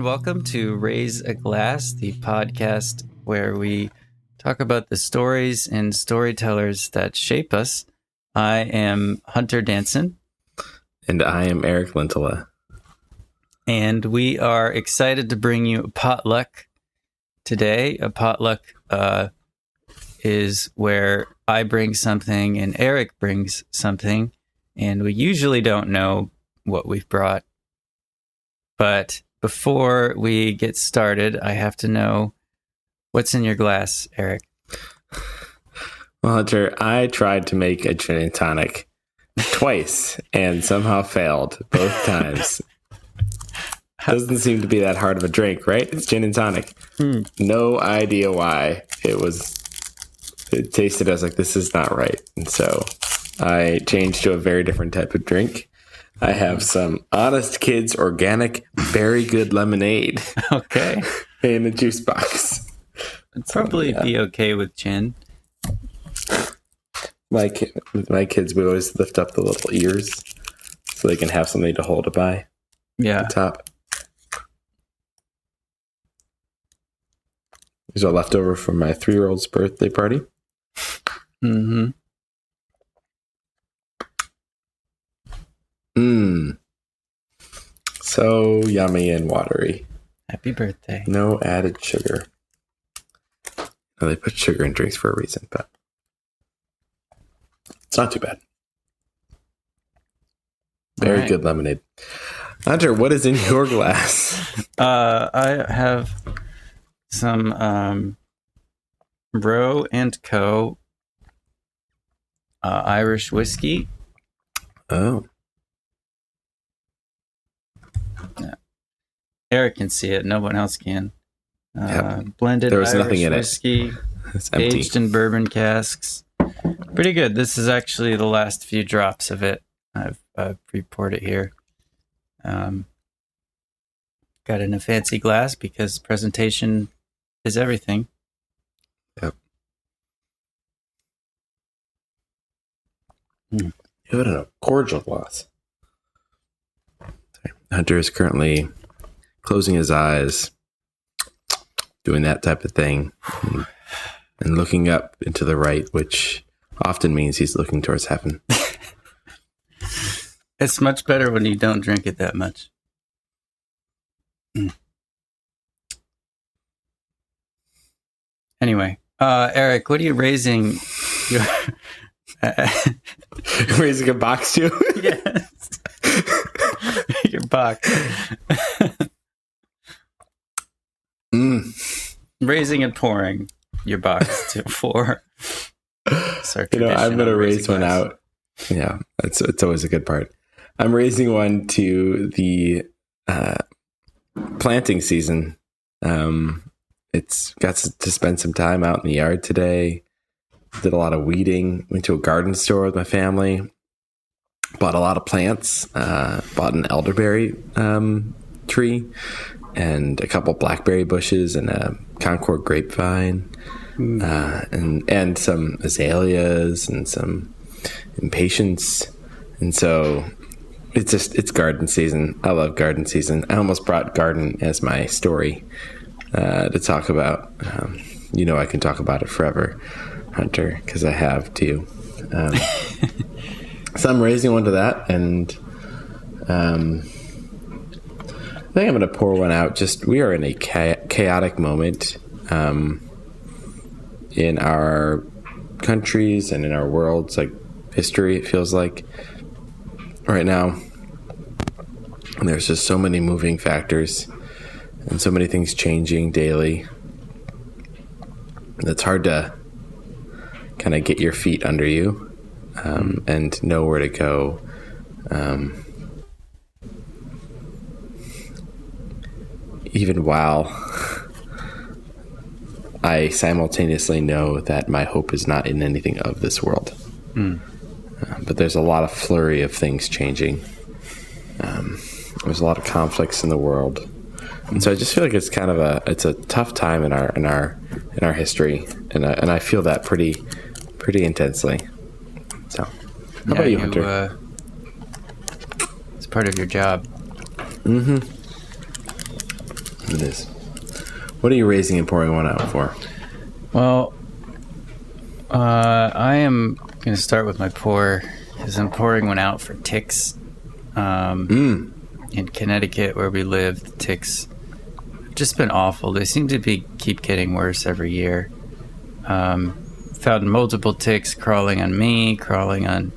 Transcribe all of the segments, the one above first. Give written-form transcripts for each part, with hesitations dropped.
welcome to Raise a Glass, the podcast where we talk about the stories and storytellers that shape us. I am Hunter Danson. And I am Eric Lintola. And we are excited to bring you a potluck today. A potluck is where I bring something and Eric brings something, and we usually don't know what we've brought. But before we get started, I have to know what's in your glass, Eric. Well, Hunter, I tried to make a gin and tonic twice and somehow failed both times. Doesn't seem to be that hard of a drink, right? It's gin and tonic. No idea why it tasted. I was like, this is not right. And so I changed to a very different type of drink. I have some Honest Kids organic, very good lemonade. Okay. In a juice box. It'd probably be okay with gin. My kids, we always lift up the little ears so they can have something to hold it by. Yeah. The top. These are leftover from my 3-year-old's birthday party. Mm-hmm. So yummy and watery. Happy birthday. No added sugar. Well, they put sugar in drinks for a reason, but it's not too bad. Very good lemonade. Hunter, what is in your glass? I have some Roe and Co. Irish whiskey. Oh. Yeah. Eric can see it. No one else can. Yep. Blended there was Irish nothing in whiskey, it. It's empty. aged in bourbon casks. Pretty good. This is actually the last few drops of it. I've pre-poured it here. Got it in a fancy glass because presentation is everything. Yep. You have it in a cordial glass. Hunter is currently closing his eyes, doing that type of thing, and looking up into the right, which often means he's looking towards heaven. It's much better when you don't drink it that much. Anyway, Eric, what are you raising your... Raising a box to? Yes. Your box. Raising and pouring your box for... I'm going to raise one out. Yeah, it's always a good part. I'm raising one to the planting season. It's got to spend some time out in the yard today. Did a lot of weeding. Went to a garden store with my family. Bought a lot of plants. Bought an elderberry tree and a couple blackberry bushes and a Concord grapevine, and some azaleas and some impatiens. And so it's garden season. I love garden season. I almost brought garden as my story to talk about. I can talk about it forever, Hunter, because I have too. So I'm raising one to that, and I think I'm going to pour one out. We are in a chaotic moment in our countries and in our worlds, like history, it feels like right now. And there's just so many moving factors and so many things changing daily. It's hard to kind of get your feet under you and know where to go. Even while I simultaneously know that my hope is not in anything of this world. But there's a lot of flurry of things changing. There's a lot of conflicts in the world. And so I just feel like it's kind of a tough time in our history, and I feel that pretty intensely. So, how about you, Hunter? It's part of your job. Mm-hmm. It is. What are you raising and pouring one out for? Well, I am going to start with my pour, because I'm pouring one out for ticks. In Connecticut, where we live, the ticks have just been awful. They seem to keep getting worse every year. Found multiple ticks crawling on me, crawling on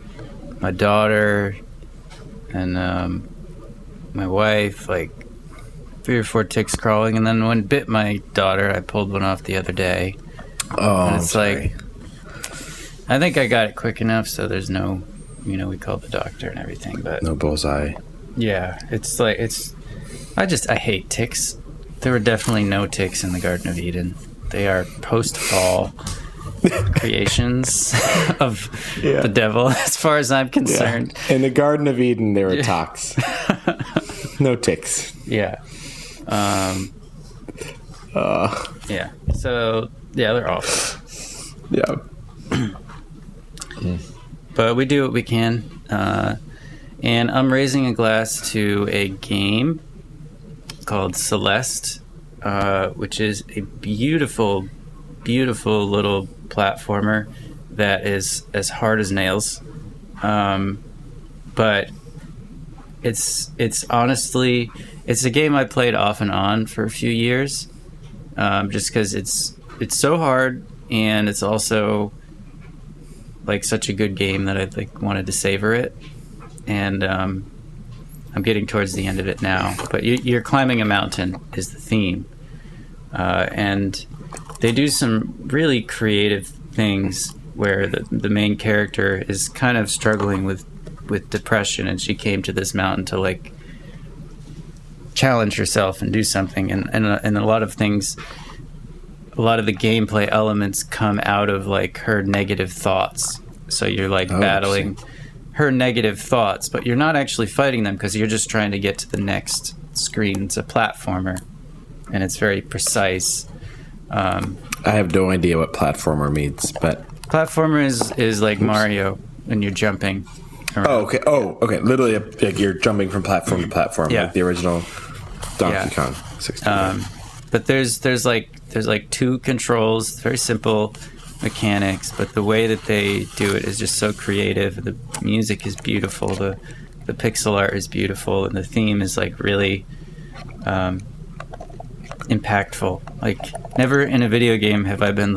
my daughter, and my wife, like 3 or 4 ticks crawling, and then one bit my daughter. I pulled one off the other day. Oh, and it's like, I think I got it quick enough, so there's no, we called the doctor and everything, but no bullseye. Yeah, it's like, I hate ticks. There were definitely no ticks in the Garden of Eden. They are post-fall creations of the devil, as far as I'm concerned. Yeah. In the Garden of Eden, there were talks. No ticks. Yeah. Yeah. So, yeah, they're awful. Yeah. But we do what we can. And I'm raising a glass to a game called Celeste, which is a beautiful, beautiful little platformer that is as hard as nails. But it's honestly, it's a game I played off and on for a few years, just because it's so hard, and it's also like such a good game that I wanted to savor it. And I'm getting towards the end of it now. But you're climbing a mountain is the theme, and they do some really creative things where the main character is kind of struggling with depression, and she came to this mountain to challenge herself and do something. And a lot of things, a lot of the gameplay elements come out of her negative thoughts. So you're battling her negative thoughts, but you're not actually fighting them, because you're just trying to get to the next screen. It's a platformer, and it's very precise. I have no idea what platformer means, but platformer is like Mario when you're jumping around. Okay. Literally, you're jumping from platform to platform, like the original Donkey Kong 64. But there's 2 controls, very simple mechanics, but the way that they do it is just so creative. The music is beautiful, the pixel art is beautiful, and the theme is really impactful. Never in a video game have I been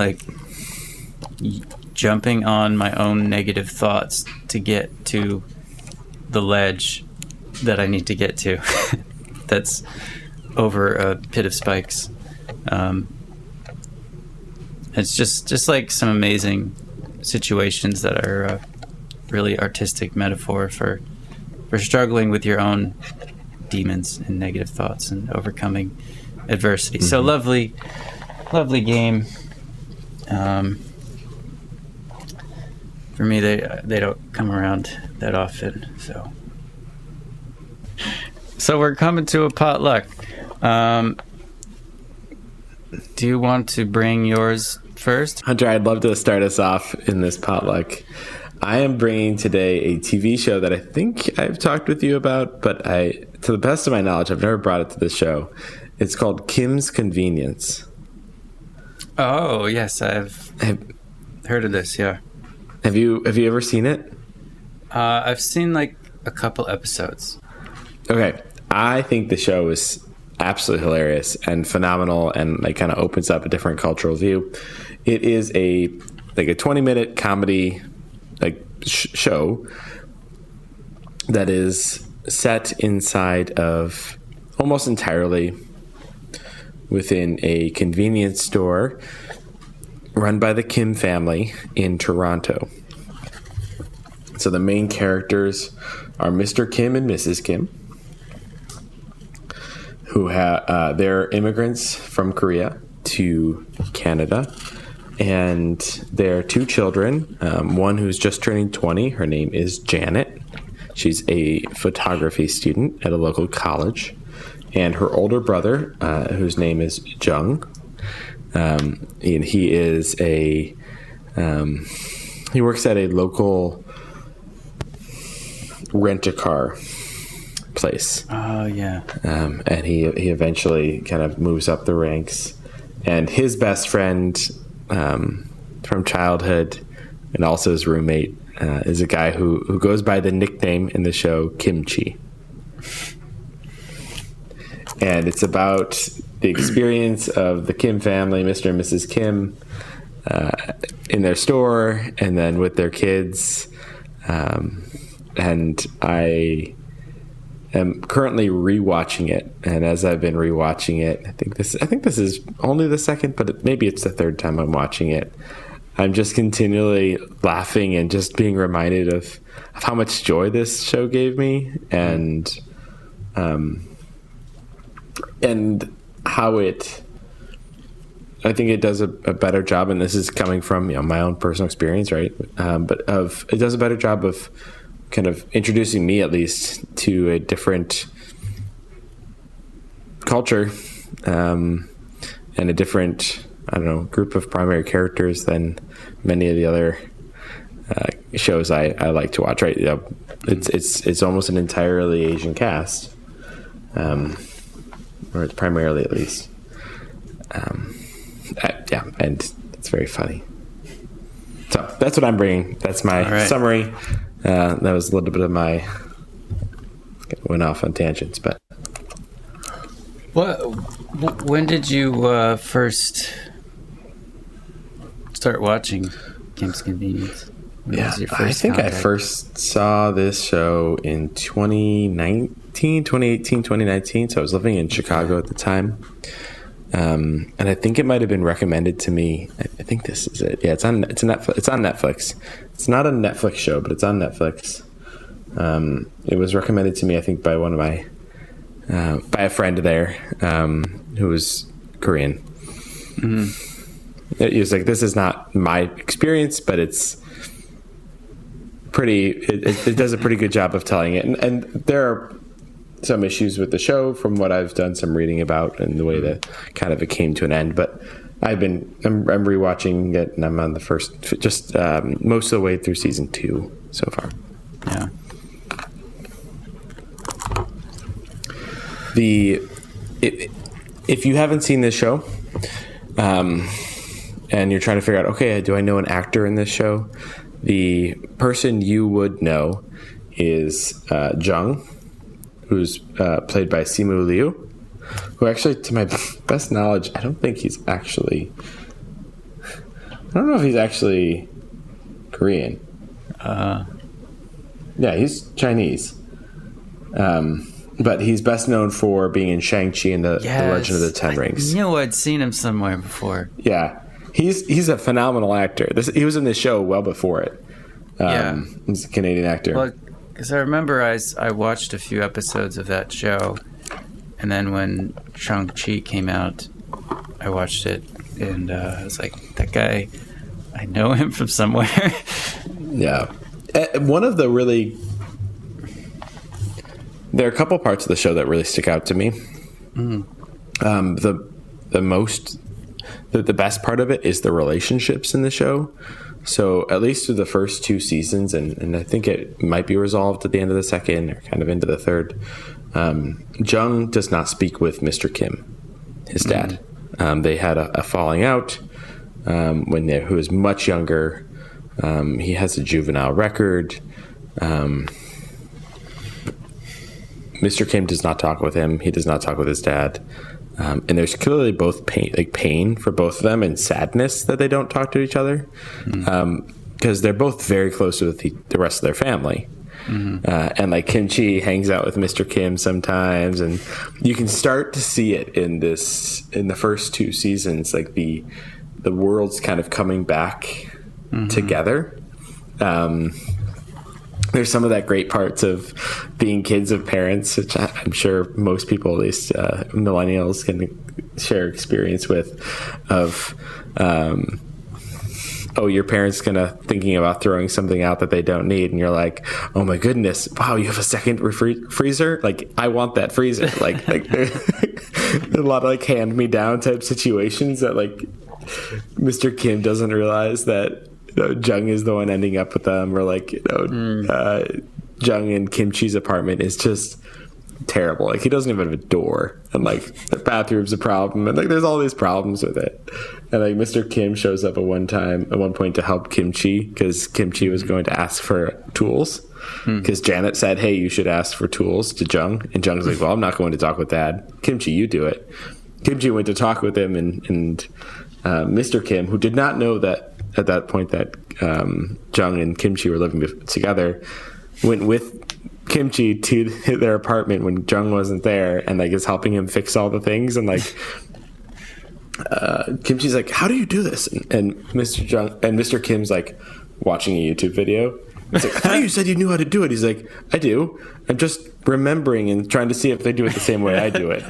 jumping on my own negative thoughts to get to the ledge that I need to get to. That's over a pit of spikes. It's just some amazing situations that are a really artistic metaphor for struggling with your own demons and negative thoughts and overcoming adversity. Mm-hmm. So lovely game. For me, they don't come around that often. So we're coming to a potluck. Do you want to bring yours first? Hunter, I'd love to start us off in this potluck. I am bringing today a TV show that I think I've talked with you about, but to the best of my knowledge, I've never brought it to this show. It's called Kim's Convenience. Oh, yes, I've heard of this, yeah. Have you ever seen it? I've seen a couple episodes. Okay. I think the show is absolutely hilarious and phenomenal, and kind of opens up a different cultural view. It is a 20-minute comedy show that is set inside of almost entirely within a convenience store run by the Kim family in Toronto. So the main characters are Mr. Kim and Mrs. Kim, who they're immigrants from Korea to Canada, and their 2 children, one who's just turning 20, her name is Janet. She's a photography student at a local college, and her older brother, whose name is Jung, and he is he works at a local rent-a-car place. Oh yeah. And he eventually kind of moves up the ranks. And his best friend from childhood and also his roommate is a guy who goes by the nickname in the show Kimchi. And it's about the experience of the Kim family, Mr. and Mrs. Kim, in their store and then with their kids. And I am currently rewatching it. And as I've been rewatching it, I think this is only the second, but maybe it's the third time I'm watching it. I'm just continually laughing and just being reminded of how much joy this show gave me, and how I think it does a better job, and this is coming from my own personal experience, right? But it does a better job of kind of introducing me, at least, to a different culture and a different, group of primary characters than many of the other shows I like to watch. Right? It's almost an entirely Asian cast, or it's primarily, at least. And it's very funny. So that's what I'm bringing. That's my summary. That was a little bit of my went off on tangents, but when did you first start watching Kim's Convenience? I think I first saw this show in 2018, 2019. So I was living in Chicago at the time. And I think it might have been recommended to me. I think this is it. Yeah, it's on Netflix. It's not a Netflix show, but it's on Netflix. It was recommended to me, I think, by one of my by a friend there who was Korean. He was like, "This is not my experience, but it's pretty. It does a pretty good job of telling it." And there are some issues with the show from what I've done some reading about and the way that kind of it came to an end. But I'm rewatching it, and I'm on the first, just most of the way through season 2 so far. Yeah. If you haven't seen this show, and you're trying to figure out, okay, do I know an actor in this show? The person you would know is Jung, who's played by Simu Liu, who actually, to my best knowledge, I don't know if he's actually Korean. Yeah, he's Chinese. But he's best known for being in Shang-Chi and the Legend of the Ten Rings. I knew I'd seen him somewhere before. Yeah. He's a phenomenal actor. He was in this show well before it. He's a Canadian actor. Well, because I remember I watched a few episodes of that show, and then when Shang-Chi came out, I watched it, and I was like, that guy, I know him from somewhere. Yeah. One of the there are a couple parts of the show that really stick out to me. The best part of it is the relationships in the show. So at least through the first 2 seasons, and I think it might be resolved at the end of the second or kind of into the third, Jung does not speak with Mr. Kim, his dad. They had a falling out when he was much younger. He has a juvenile record. Mr. Kim does not talk with him. He does not talk with his dad. And there's clearly both pain for both of them and sadness that they don't talk to each other. Because they're both very close with the rest of their family. And like Kimchi hangs out with Mr. Kim sometimes. And you can start to see it in the first 2 seasons, like the world's kind of coming back together. There's some of that great parts of being kids of parents, which I'm sure most people, at least millennials, can share experience with, of, your parents thinking about throwing something out that they don't need. And you're like, oh my goodness, wow, you have a second freezer? Like, I want that freezer. Like a lot of hand me down type situations that Mr. Kim doesn't realize that Jung is the one ending up with them, or Jung and Kimchi's apartment is just terrible. Like, he doesn't even have a door, and like the bathroom's a problem, and like there's all these problems with it. And like Mr. Kim shows up at one point to help Kimchi, because Kimchi was going to ask for tools, because Janet said, hey, you should ask for tools to Jung, and Jung's like, well, I'm not going to talk with Dad. Kimchi, you do it. Kimchi went to talk with him, and Mr. Kim, who did not know that at that point that Jung and Kimchi were living together, went with Kimchi to their apartment when Jung wasn't there, and like is helping him fix all the things. And like Kimchi's like, how do you do this? And Mr. Kim's like watching a YouTube video. It's like, I thought you said you knew how to do it. He's like, I do. I'm just remembering and trying to see if they do it the same way I do it.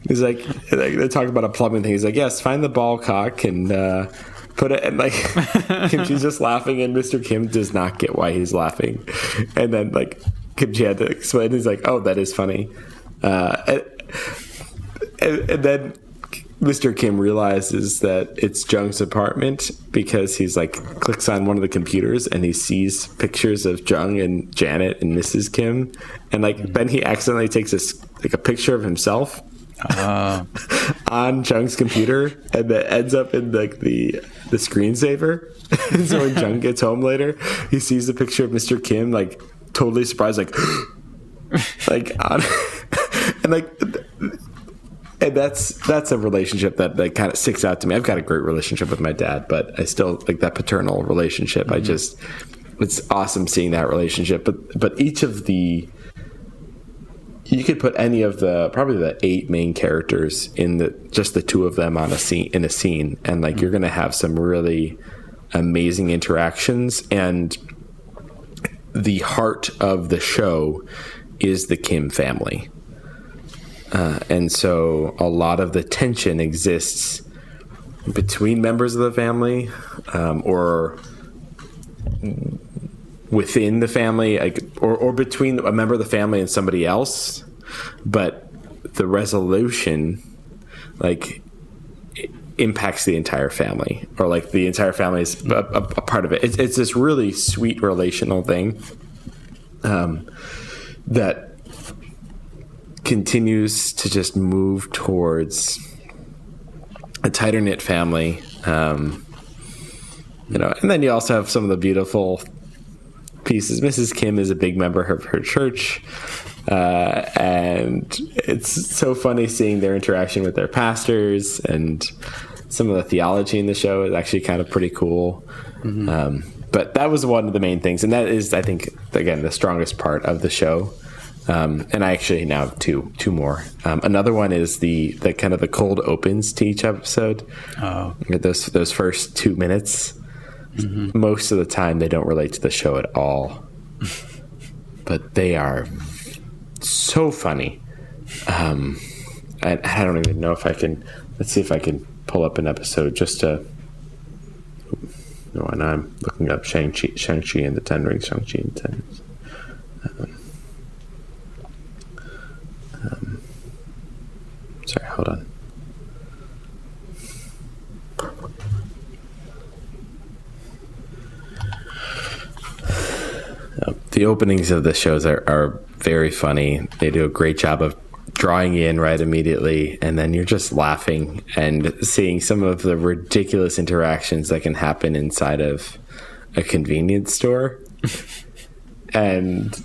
He's like, they're talking about a plumbing thing. He's like, yes, find the ball cock and put it. And like, Kimchi's just laughing, and Mr. Kim does not get why he's laughing. And then like Kimchi had to explain. He's like, oh, that is funny. And then Mr. Kim realizes that it's Jung's apartment, because he's like clicks on one of the computers and he sees pictures of Jung and Janet and Mrs. Kim, and like then he accidentally takes a picture of himself on Jung's computer, and that ends up in like the screensaver. And so when Jung gets home later, he sees the picture of Mr. Kim, like totally surprised, like like on and like. And that's a relationship that kind of sticks out to me. I've got a great relationship with my dad, but I still like that paternal relationship. It's awesome seeing that relationship. But each of you could put any of probably the 8 main characters in just the 2 of them in a scene, and like you're going to have some really amazing interactions. And the heart of the show is the Kim family. And so a lot of the tension exists between members of the family, or within the family, like, or between a member of the family and somebody else. But the resolution, like, impacts the entire family, or like the entire family is a part of it. It's this really sweet relational thing that continues to just move towards a tighter knit family, and then you also have some of the beautiful pieces. Mrs. Kim is a big member of her church, and it's so funny seeing their interaction with their pastors, and some of the theology in the show is actually kind of pretty cool. But that was one of the main things, and that is, I think, again, the strongest part of the show. And I actually now have two more. Another one is the kind of the cold opens to each episode. Oh, those first 2 minutes. Most of the time they don't relate to the show at all, but they are so funny. I don't even know if I can. Let's see if I can pull up an episode just to. No, and I'm looking up Shang-Chi and the Ten Rings. Shang-Chi and the Ten Rings. Sorry, hold on. The openings of the shows are very funny. They do a great job of drawing you in right immediately, and then you're just laughing and seeing some of the ridiculous interactions that can happen inside of a convenience store. And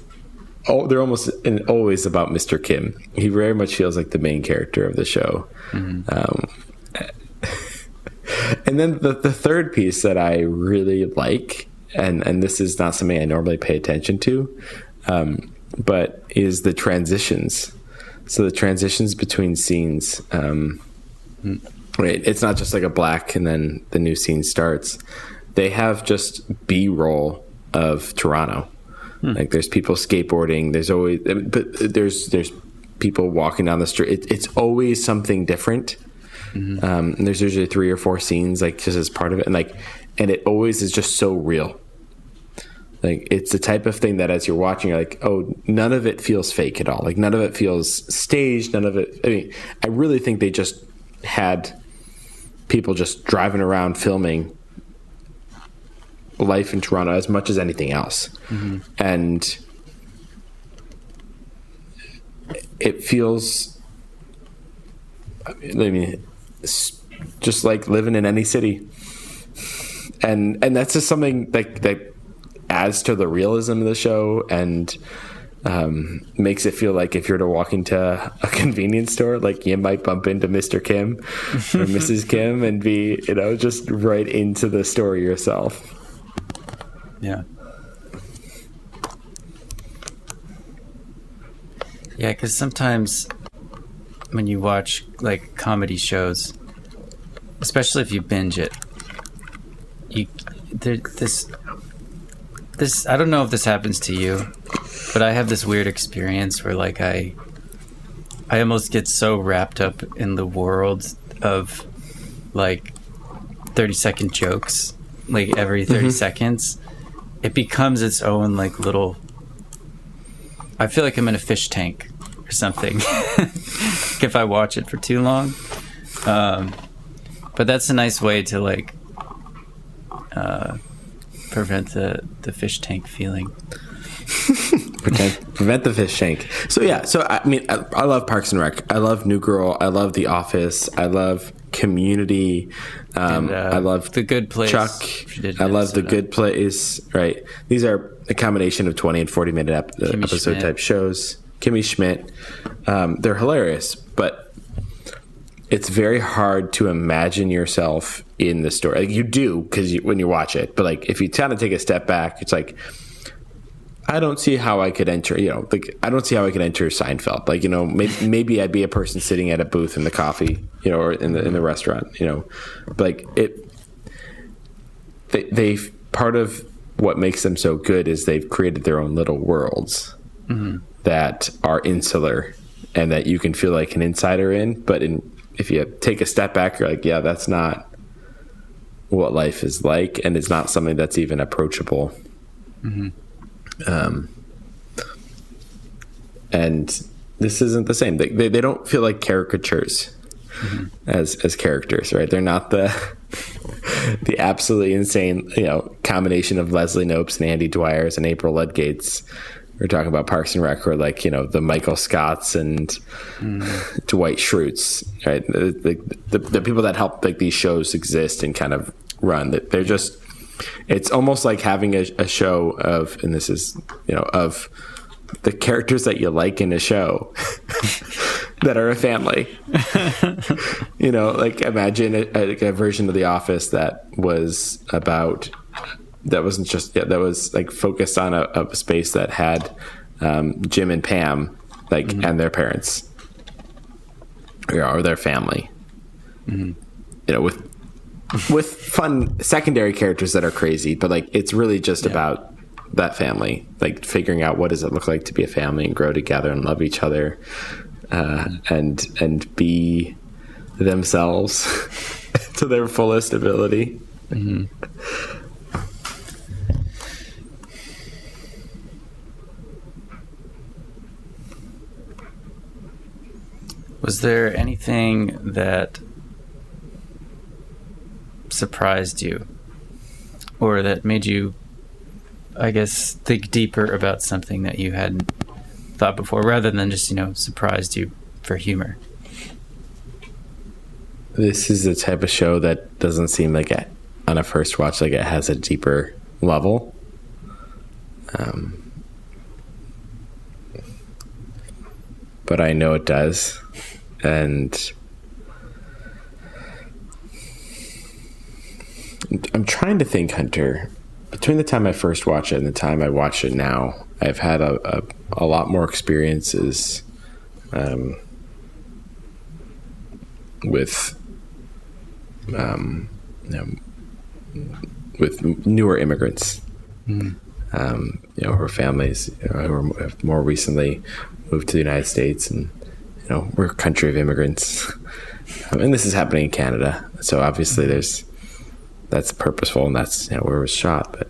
they're almost and always about Mr. Kim. He very much feels like the main character of the show. And then the third piece that I really like, and this is not something I normally pay attention to, but is the transitions. So the transitions between scenes, right? It's not just like a black and then the new scene starts. They have just B-roll of Toronto. Like there's people skateboarding. There's always, but there's people walking down the street. It's always something different. And there's usually 3 or 4 scenes, like just as part of it, and it always is just so real. Like it's the type of thing that as you're watching, you're like, oh, none of it feels fake at all. Like none of it feels staged. None of it. I mean, I really think they just had people just driving around filming life in Toronto as much as anything else. And it feels, I mean, just like living in any city. And that's just something that adds to the realism of the show and makes it feel like if you're to walk into a convenience store, like you might bump into Mr. Kim or Mrs. Kim and be, just right into the story yourself. Yeah. Yeah, because sometimes when you watch like comedy shows, especially if you binge it, this I don't know if this happens to you, but I have this weird experience where like I almost get so wrapped up in the world of like 30-second jokes, like every 30 seconds, it becomes its own like little. I feel like I'm in a fish tank or something if I watch it for too long. But that's a nice way to like prevent the fish tank feeling. Prevent the fish tank. So yeah, I mean, I love Parks and Rec. I love New Girl. I love The Office. I love Community. I love The Good Place. Chuck. I love The Good Place. Right. These are a combination of 20 and 40-minute episode type shows. Kimmy Schmidt. They're hilarious, but it's very hard to imagine yourself in the story. Like you do because when you watch it, but like if you kind of take a step back, it's like, I don't see how I could enter, I don't see how I could enter Seinfeld. Like, maybe I'd be a person sitting at a booth in the coffee, or in the restaurant, but like they part of what makes them so good is they've created their own little worlds that are insular and that you can feel like an insider in. But if you take a step back, you're like, yeah, that's not what life is like. And it's not something that's even approachable. And this isn't the same. They don't feel like caricatures as characters, right? They're not the absolutely insane, combination of Leslie Knopes and Andy Dwyer's and April Ludgate's. We're talking about Parks and Rec, or like, the Michael Scotts and Dwight Schrutes, right? The people that help like these shows exist and kind of run. That they're just. It's almost like having a show of, and this is, of the characters that you like in a show that are a family. Like imagine a version of The Office that was like focused on a space that had Jim and Pam, like, and their parents, or their family, with fun secondary characters that are crazy, but like it's really just about that family, like figuring out what does it look like to be a family and grow together and love each other, and be themselves to their fullest ability. Was there anything that surprised you, or that made you, I guess, think deeper about something that you hadn't thought before, rather than just, surprised you for humor? This is the type of show that doesn't seem like on a first watch, like it has a deeper level. But I know it does. And I'm trying to think, Hunter, between the time I first watched it and the time I watch it now, I've had a lot more experiences with newer immigrants, her families who have more recently moved to the United States, and we're a country of immigrants, and this is happening in Canada. So obviously that's purposeful, and that's where it was shot.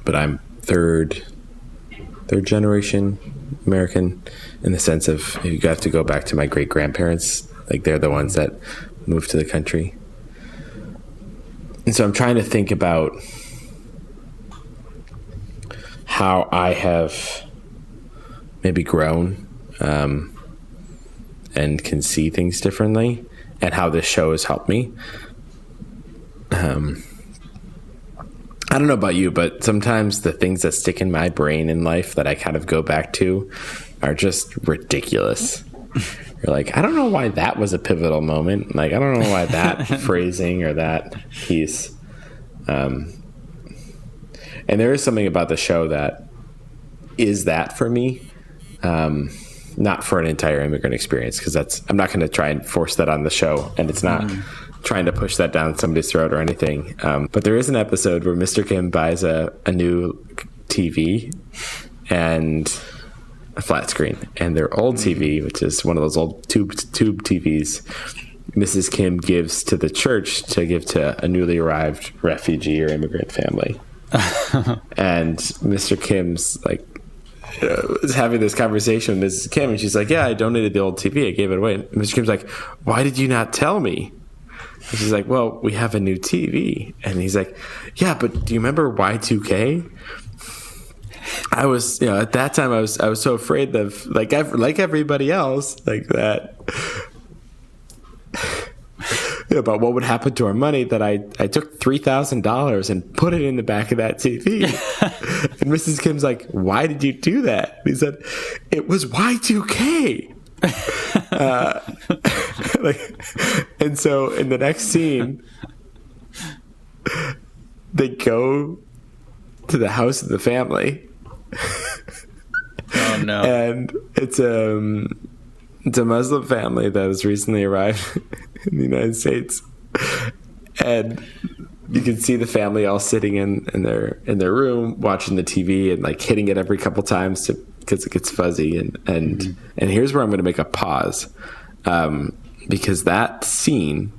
But I'm third generation American, in the sense of you have to go back to my great grandparents. Like they're the ones that moved to the country, and so I'm trying to think about how I have maybe grown and can see things differently, and how this show has helped me. I don't know about you, but sometimes the things that stick in my brain in life that I kind of go back to are just ridiculous. You're like, I don't know why that was a pivotal moment. Like, I don't know why that phrasing or that piece. And there is something about the show that is that for me. Not for an entire immigrant experience, because I'm not going to try and force that on the show, and it's not trying to push that down somebody's throat or anything. But there is an episode where Mr. Kim buys a new TV and a flat screen, and their old TV, which is one of those old tube TVs, Mrs. Kim gives to the church to give to a newly arrived refugee or immigrant family. And Mr. Kim's like, was having this conversation with Mrs. Kim, and she's like, yeah, I donated the old TV. I gave it away. And Mr. Kim's like, why did you not tell me? And she's like, well, we have a new TV. And he's like, yeah, but do you remember Y2K? I was, at that time I was so afraid of, like everybody else, like that, about what would happen to our money, that I took $3,000 and put it in the back of that TV. And Mrs. Kim's like, why did you do that? And he said, it was Y2K. And so in the next scene, they go to the house of the family. Oh no. And it's a Muslim family that has recently arrived in the United States, and you can see the family all sitting in their room watching the TV and like hitting it every couple times because it gets fuzzy, and here's where I'm going to make a pause, because that scene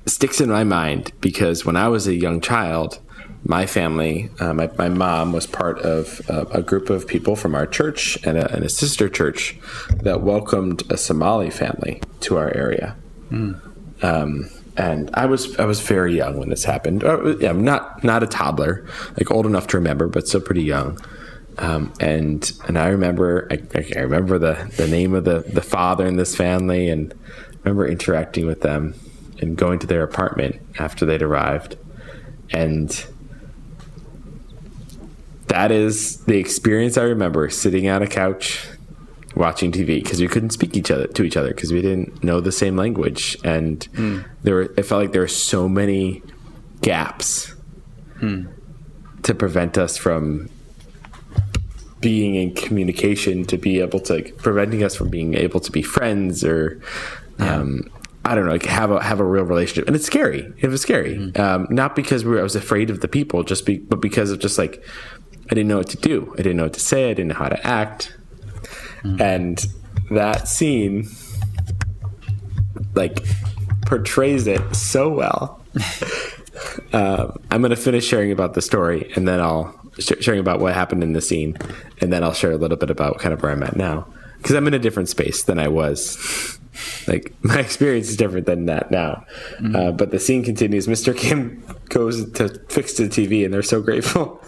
sticks in my mind, because when I was a young child, my family, my mom was part of a group of people from our church and a sister church that welcomed a Somali family to our area. And I was very young when this happened. Not a toddler, like old enough to remember, but still pretty young. And I remember I remember the name of the father in this family, and I remember interacting with them and going to their apartment after they'd arrived. And that is the experience I remember, sitting on a couch watching TV, because we couldn't speak to each other because we didn't know the same language, and it felt like there were so many gaps to prevent us from being in communication, to be able to, like, preventing us from being able to be friends, or I don't know, like have a real relationship. And it's scary. It was scary, not because I was afraid of the people, but because of just like, I didn't know what to do. I didn't know what to say. I didn't know how to act. And that scene, like, portrays it so well. I'm going to finish sharing about the story, and then I'll sharing about what happened in the scene, and then I'll share a little bit about kind of where I'm at now, because I'm in a different space than I was. Like, my experience is different than that now. But the scene continues. Mr. Kim goes to fix the TV, and they're so grateful.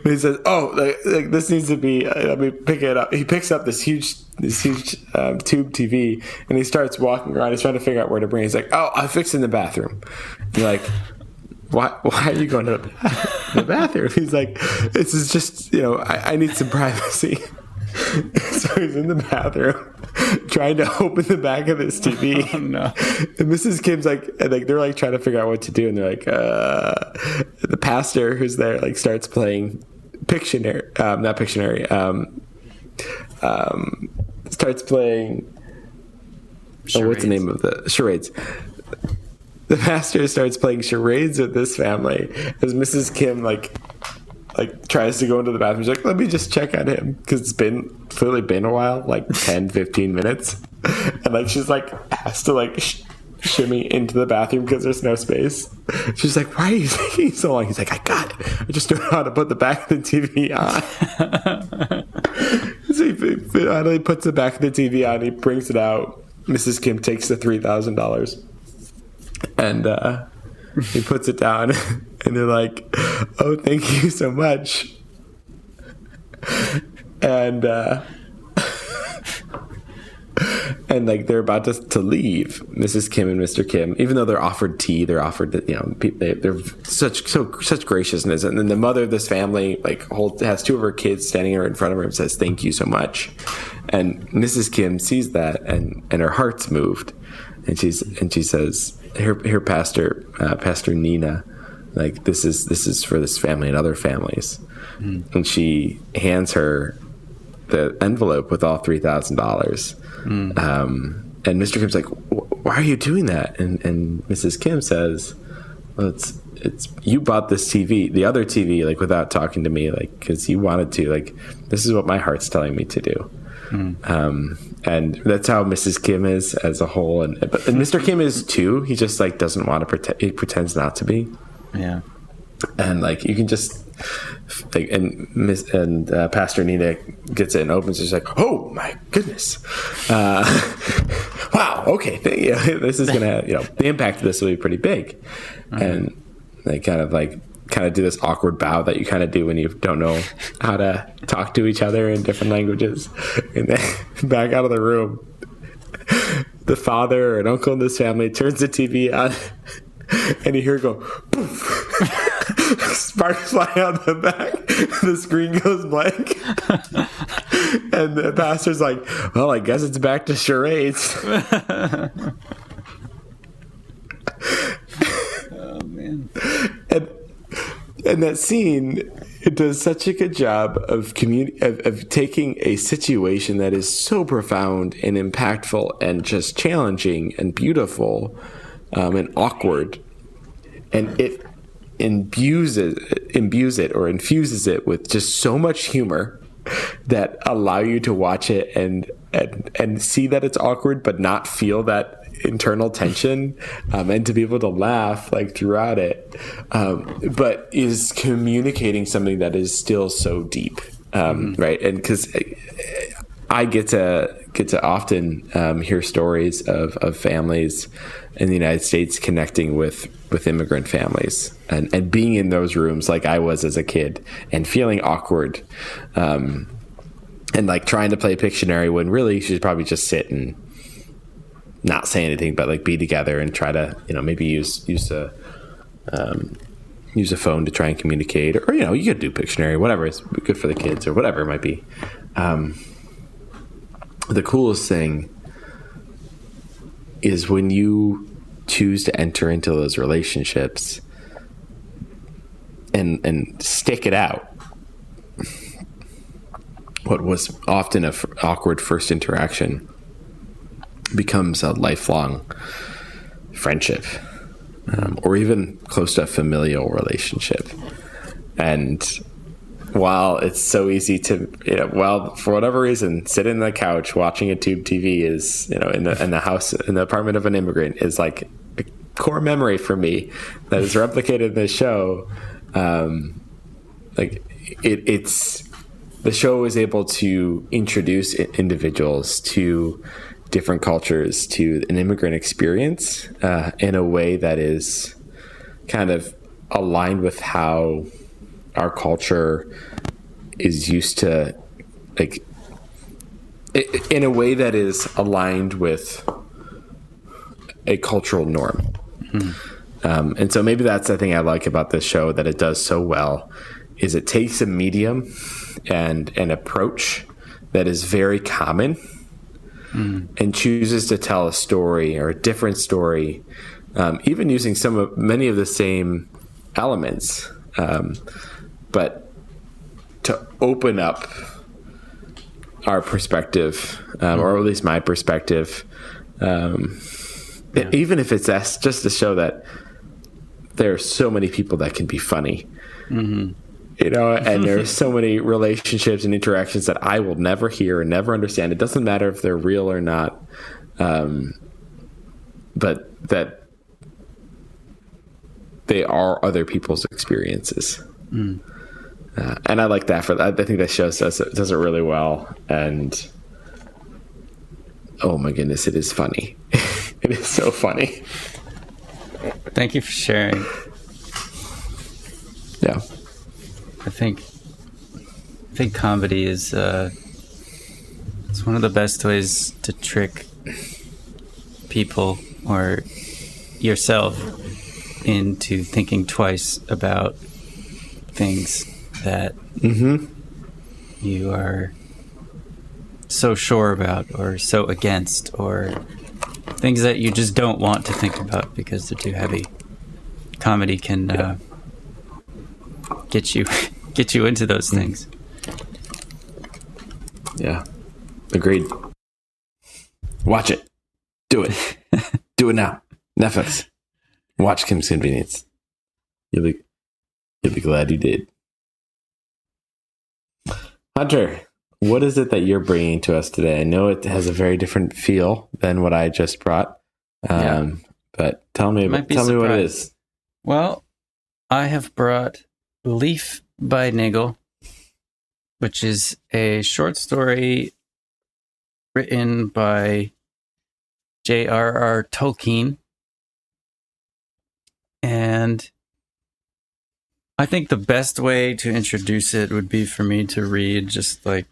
He says, "Oh, like this needs to be. Let me pick it up." He picks up this huge tube TV, and he starts walking around. He's trying to figure out where to bring it. He's like, "Oh, I fixed it in the bathroom." And you're like, why are you going to the bathroom? He's like, "This is just, I need some privacy." So he's in the bathroom trying to open the back of this TV. Oh, no. And Mrs. Kim's like, they're like trying to figure out what to do, and they're like, the pastor who's there like starts playing Pictionary, not Pictionary, starts playing what's the name of the charades? The pastor starts playing charades with this family as Mrs. Kim like tries to go into the bathroom. She's like, let me just check on him, because it's clearly been a while, like 10, 15 minutes. And like, she's like, has to like shimmy into the bathroom because there's no space. She's like, why are you taking so long? He's like, I got it. I just don't know how to put the back of the TV on. So he finally puts the back of the TV on. He brings it out. Mrs. Kim takes the $3,000 and he puts it down, and they're like, oh, thank you so much. and and like they're about to leave, Mrs. Kim and Mr. Kim, even though they're offered tea, they're offered, they're such graciousness. And then the mother of this family has two of her kids standing in front of her and says, "Thank you so much." And Mrs. Kim sees that and her heart's moved, and she says, "Here, Pastor Nina, like this is for this family and other families." And she hands her the envelope with all $3,000. And Mr. Kim's like, "Why are you doing that?" And Mrs. Kim says, "Well, it's you bought this TV, the other TV, like without talking to me, like because you wanted to. Like this is what my heart's telling me to do." And that's how Mrs. Kim is as a whole, and Mr. Kim is too. He just like doesn't want to pretend. He pretends not to be. Yeah. And like you can just like and Pastor Nina gets it and opens it. She's like, "Oh my goodness, wow, okay, this is gonna the impact of this will be pretty big." And they kind of do this awkward bow that you kind of do when you don't know how to talk to each other in different languages. And then back out of the room, the father or an uncle in this family turns the TV on, and you hear it go poof. Sparks fly out the back. The screen goes blank. And the pastor's like, "Well, I guess it's back to charades." Oh, man. And that scene, it does such a good job of taking a situation that is so profound and impactful and just challenging and beautiful and awkward, and it infuses it with just so much humor that allow you to watch it and see that it's awkward but not feel that internal tension, and to be able to laugh like throughout it, but is communicating something that is still so deep, right? And because I get to often hear stories of families in the United States connecting with immigrant families and being in those rooms like I was as a kid and feeling awkward, and like trying to play Pictionary when really you should probably just sit and not say anything, but like be together and try to maybe use a phone to try and communicate, or you could do Pictionary, whatever is good for the kids or whatever it might be. The coolest thing is when you choose to enter into those relationships and stick it out. What was often an awkward first interaction becomes a lifelong friendship, or even close to a familial relationship. And while it's so easy to, for whatever reason, sit in the couch watching a tube TV is, in the house, in the apartment of an immigrant is like a core memory for me that is replicated in the show. It's the show is able to introduce individuals to different cultures, to an immigrant experience, in a way that is kind of aligned with how our culture is used to, like, in a way that is aligned with a cultural norm. And so maybe that's the thing I like about this show, that it does so well, is it takes a medium and an approach that is very common, and chooses to tell a story or a different story, even using many of the same elements, but to open up our perspective, or at least my perspective, even if it's just to show that there are so many people that can be funny, and there's so many relationships and interactions that I will never hear and never understand. It doesn't matter if they're real or not, but that they are other people's experiences. And I like that I think that show does it really well. And oh my goodness, it is funny. It is so funny. Thank you for sharing. Yeah. I think think comedy is it's one of the best ways to trick people or yourself into thinking twice about things that you are so sure about or so against, or things that you just don't want to think about because they're too heavy. Comedy can get you into those things. Yeah, agreed. Watch it. Do it. Do it now. Netflix. Watch Kim's Convenience. You'll be glad you did. Hunter, what is it that you're bringing to us today? I know it has a very different feel than what I just brought. But tell me what it is. Well, I have brought Leaf by Niggle, which is a short story written by J.R.R. Tolkien. And I think the best way to introduce it would be for me to read just like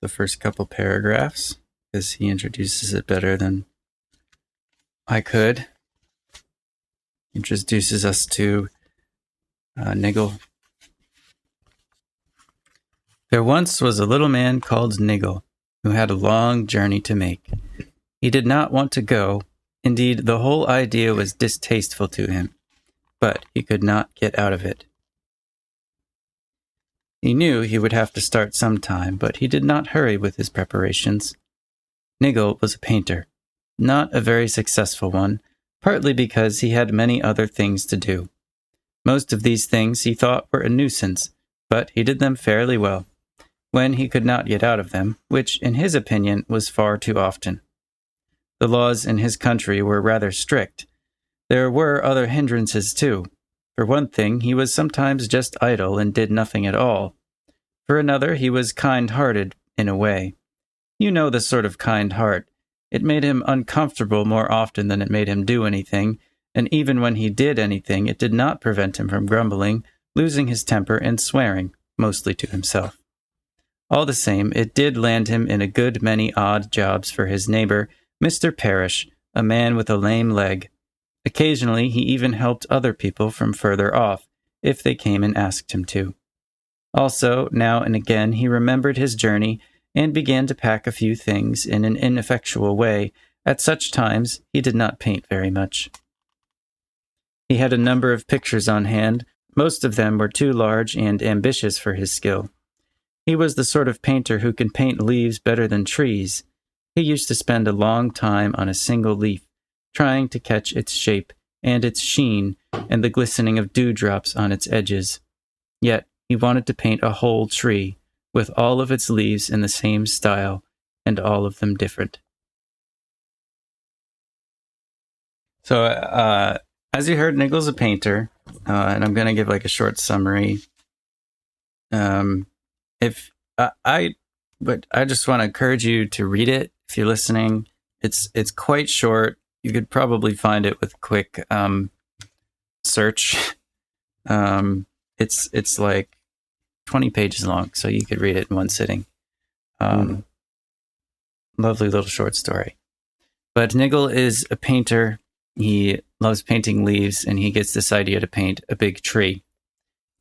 the first couple paragraphs, because he introduces it better than I could. He introduces us to Niggle. There once was a little man called Niggle, who had a long journey to make. He did not want to go. Indeed, the whole idea was distasteful to him, but he could not get out of it. He knew he would have to start sometime, but he did not hurry with his preparations. Niggle was a painter, not a very successful one, partly because he had many other things to do. Most of these things he thought were a nuisance, but he did them fairly well, when he could not get out of them, which, in his opinion, was far too often. The laws in his country were rather strict. There were other hindrances, too. For one thing, he was sometimes just idle and did nothing at all. For another, he was kind-hearted, in a way. You know the sort of kind heart. It made him uncomfortable more often than it made him do anything, and even when he did anything, it did not prevent him from grumbling, losing his temper, and swearing, mostly to himself. All the same, it did land him in a good many odd jobs for his neighbor, Mr. Parrish, a man with a lame leg. Occasionally, he even helped other people from further off, if they came and asked him to. Also, now and again, he remembered his journey and began to pack a few things in an ineffectual way. At such times, he did not paint very much. He had a number of pictures on hand. Most of them were too large and ambitious for his skill. He was the sort of painter who can paint leaves better than trees. He used to spend a long time on a single leaf, trying to catch its shape and its sheen and the glistening of dewdrops on its edges. Yet he wanted to paint a whole tree, with all of its leaves in the same style, and all of them different. So, as you heard, Niggle's a painter, and I'm going to give like a short summary. But I just want to encourage you to read it if you're listening. It's quite short. You could probably find it with a quick search. It's like 20 pages long, so you could read it in one sitting. Lovely little short story. But Niggle is a painter. He loves painting leaves, and he gets this idea to paint a big tree.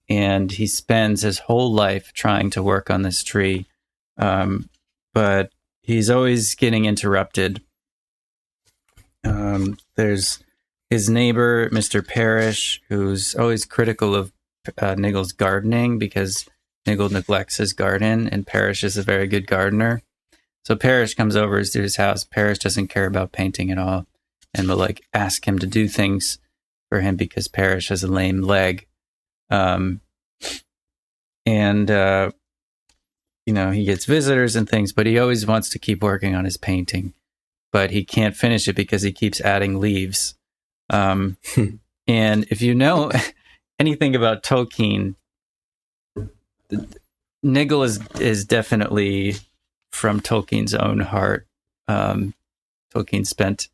And he spends his whole life trying to work on this tree, but he's always getting interrupted. There's his neighbor, Mr. Parrish, who's always critical of Niggle's gardening because Niggle neglects his garden, and Parrish is a very good gardener. So Parrish comes over to his house. Parrish doesn't care about painting at all, and will ask him to do things for him because Parrish has a lame leg. He gets visitors and things, but he always wants to keep working on his painting, but he can't finish it because he keeps adding leaves. And if you know anything about Tolkien, Niggle is definitely from Tolkien's own heart. Tolkien spent,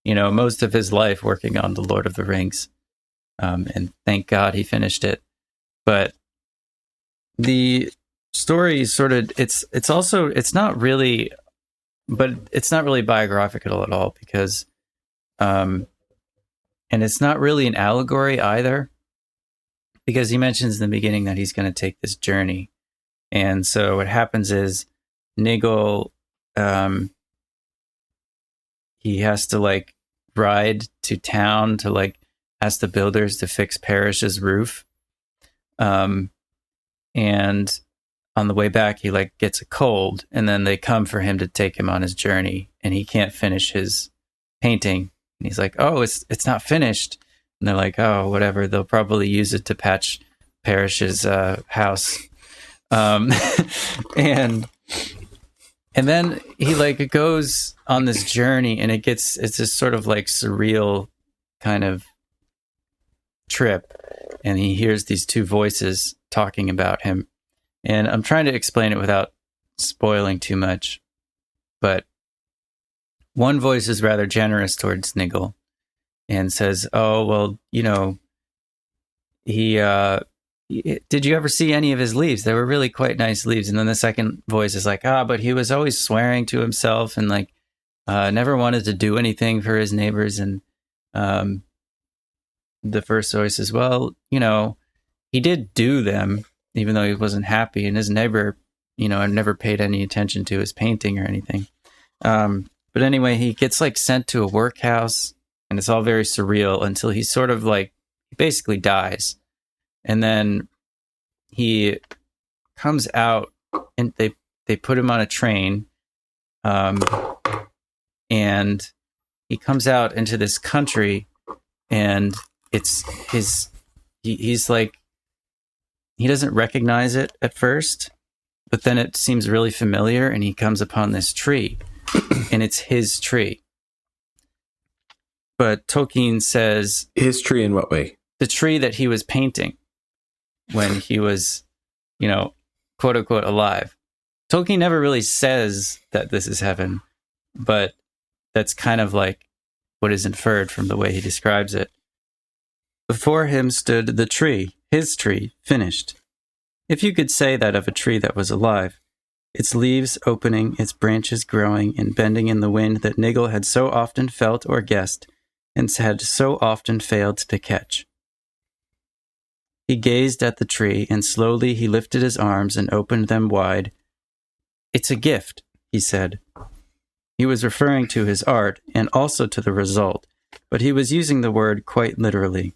most of his life working on The Lord of the Rings. And thank God he finished it. But the story sort of it's also it's not really, but it's not really biographical at all because and it's not really an allegory either, because he mentions in the beginning that he's going to take this journey. And so what happens is Niggle, he has to like ride to town to like ask the builders to fix Parish's roof. And on the way back, he like gets a cold, and then they come for him to take him on his journey, and he can't finish his painting. And he's like, "Oh, it's not finished." And they're like, "Oh, whatever. They'll probably use it to patch Parish's house." And then he like goes on this journey, and it's this sort of like surreal kind of trip, and he hears these two voices talking about him. And I'm trying to explain it without spoiling too much, but one voice is rather generous towards Niggle and says, "Oh, well, you know, did you ever see any of his leaves? They were really quite nice leaves." And then the second voice is like, "But he was always swearing to himself and like never wanted to do anything for his neighbors." And the first voice is, "Well, you know, he did do them, even though he wasn't happy, and his neighbor, you know, never paid any attention to his painting or anything." But anyway, he gets like sent to a workhouse, and it's all very surreal until he sort of like he basically dies. And then he comes out, and they put him on a train, and he comes out into this country, and it's he's like, he doesn't recognize it at first, but then it seems really familiar, and he comes upon this tree, and it's his tree. But Tolkien says... His tree in what way? The tree that he was painting when he was, you know, quote unquote alive. Tolkien never really says that this is heaven, but that's kind of like what is inferred from the way he describes it. Before him stood the tree, his tree, finished. If you could say that of a tree that was alive, its leaves opening, its branches growing and bending in the wind that Niggle had so often felt or guessed, and had so often failed to catch. He gazed at the tree, and slowly he lifted his arms and opened them wide. "It's a gift," he said. He was referring to his art and also to the result, but he was using the word quite literally.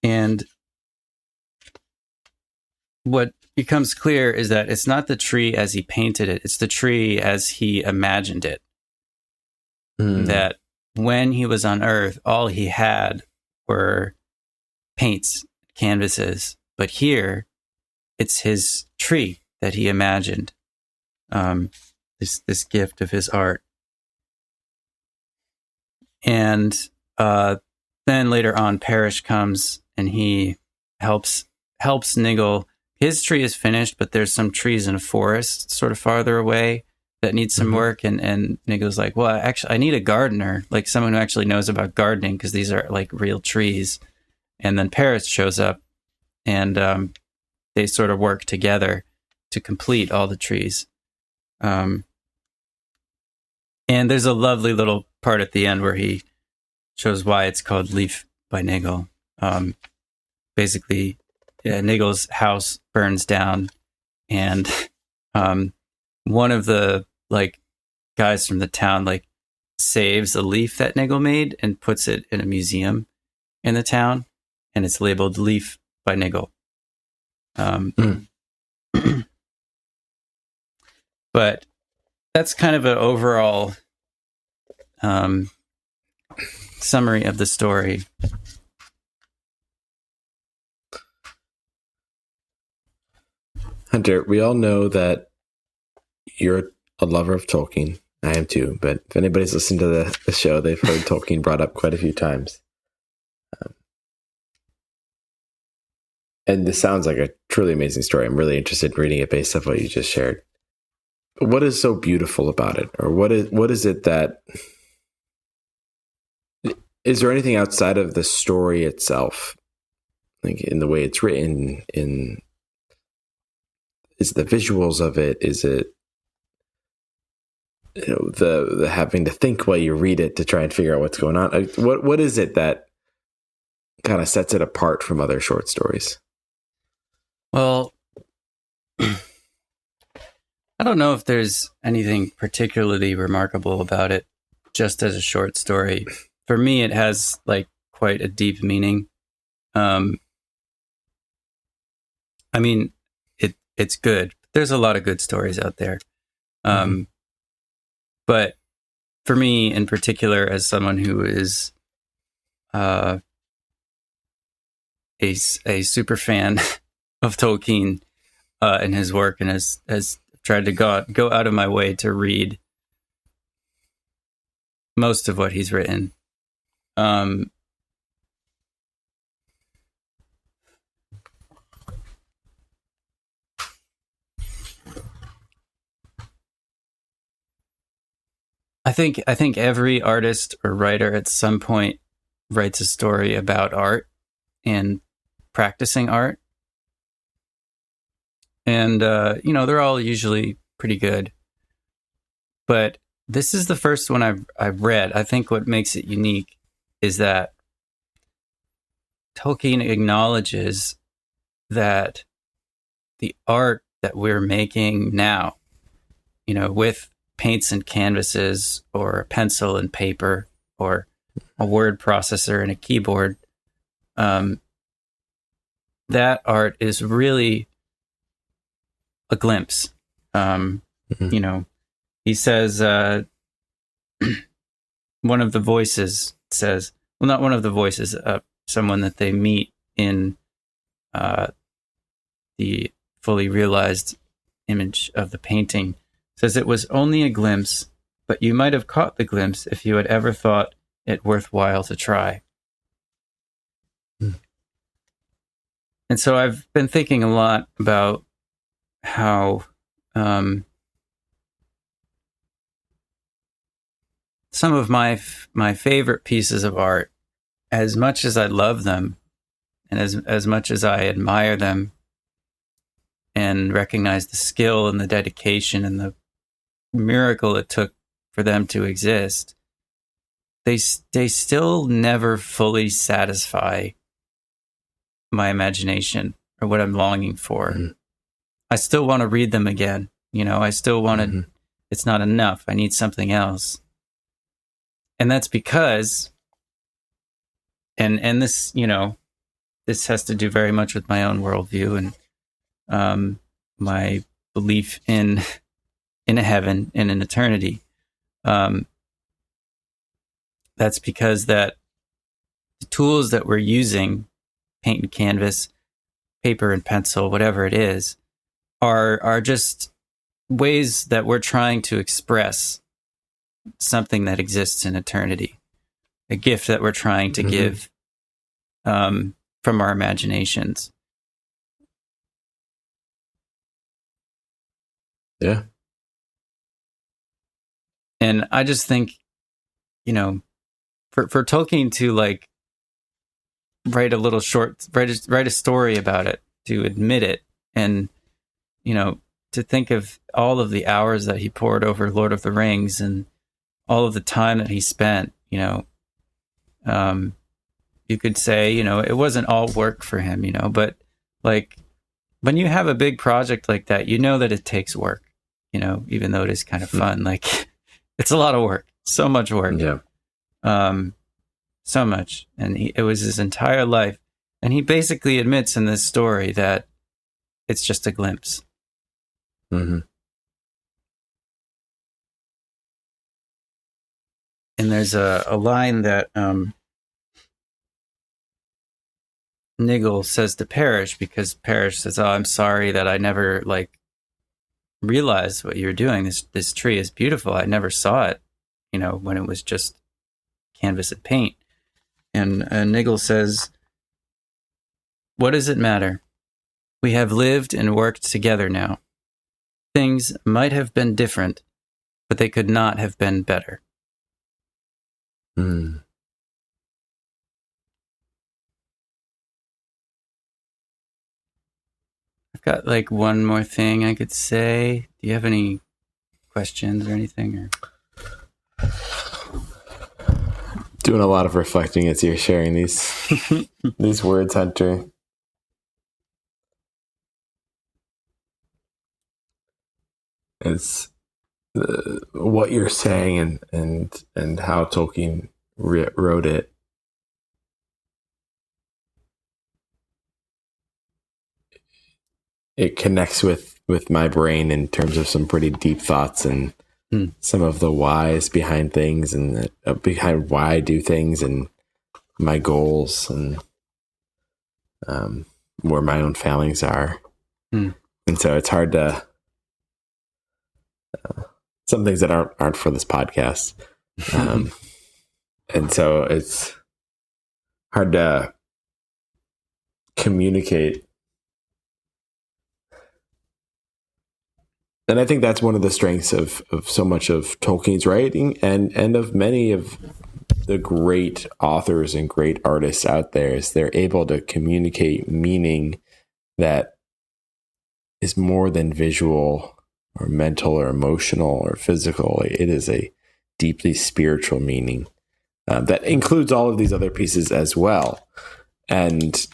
And what becomes clear is that it's not the tree as he painted it, it's the tree as he imagined it. That when he was on Earth, all he had were paints, canvases, but here it's his tree that he imagined, this gift of his art. And then later on, Parish comes and he helps Niggle. His tree is finished, but there's some trees in a forest sort of farther away that need some work. And Niggle's like, "Well, actually, I need a gardener, like someone who actually knows about gardening, because these are like real trees." And then Paris shows up, and they sort of work together to complete all the trees. And there's a lovely little part at the end where he shows why it's called Leaf by Niggle. Basically, Niggle's house burns down, and one of the like guys from the town like saves a leaf that Niggle made and puts it in a museum in the town, and it's labeled Leaf by Niggle. But that's kind of an overall summary of the story. Hunter, we all know that you're a lover of Tolkien. I am too, but if anybody's listened to the show, they've heard Tolkien brought up quite a few times. And this sounds like a truly amazing story. I'm really interested in reading it based off what you just shared. But what is so beautiful about it? Or what is it that... Is there anything outside of the story itself like in the way it's written, is the visuals of it, is it, the having to think while you read it to try and figure out what's going on? What is it that kind of sets it apart from other short stories? Well, I don't know if there's anything particularly remarkable about it just as a short story. For me, it has like quite a deep meaning. I mean, it's good. There's a lot of good stories out there. But for me in particular, as someone who is a super fan of Tolkien and his work, and has tried to go out of my way to read most of what he's written. I think every artist or writer at some point writes a story about art and practicing art. And, they're all usually pretty good. But this is the first one I've read. I think what makes it unique is that Tolkien acknowledges that the art that we're making now, with paints and canvases, or a pencil and paper, or a word processor and a keyboard, that art is really a glimpse. He says, one of the voices says, well, not one of the voices, someone that they meet in the fully realized image of the painting, says it was only a glimpse, but you might have caught the glimpse if you had ever thought it worthwhile to try. And so I've been thinking a lot about how some of my favorite pieces of art, as much as I love them and as much as I admire them and recognize the skill and the dedication and the miracle it took for them to exist, they still never fully satisfy my imagination or what I'm longing for. I still want to read them again. I still want to, it's not enough. I need something else. And that's because, and this, this has to do very much with my own worldview and my belief in a heaven and an eternity. That's because that the tools that we're using, paint and canvas, paper and pencil, whatever it is, are just ways that we're trying to express something that exists in eternity, a gift that we're trying to give from our imaginations. Yeah. And I just think, for Tolkien to like write a story about it, to admit it, and to think of all of the hours that he poured over Lord of the Rings and all of the time that he spent, you could say, it wasn't all work for him, but like when you have a big project like that, that it takes work, even though it is kind of fun. Like it's a lot of work, so much work. Yeah. So much. And it was his entire life. And he basically admits in this story that it's just a glimpse. And there's a line that Niggle says to Parrish, because Parrish says, "Oh, I'm sorry that I never realized what you were doing. This tree is beautiful. I never saw it, when it was just canvas and paint." And Niggle says, "What does it matter? We have lived and worked together now. Things might have been different, but they could not have been better." got like one more thing I could say. Do you have any questions or anything? Or? Doing a lot of reflecting as you're sharing these words, Hunter. It's what you're saying and how Tolkien wrote it. It connects with my brain in terms of some pretty deep thoughts and some of the whys behind things and behind why I do things and my goals and where my own failings are. And so it's hard to some things that aren't for this podcast. And so it's hard to communicate. And I think that's one of the strengths of so much of Tolkien's writing and of many of the great authors and great artists out there is they're able to communicate meaning that is more than visual or mental or emotional or physical. It is a deeply spiritual meaning that includes all of these other pieces as well. And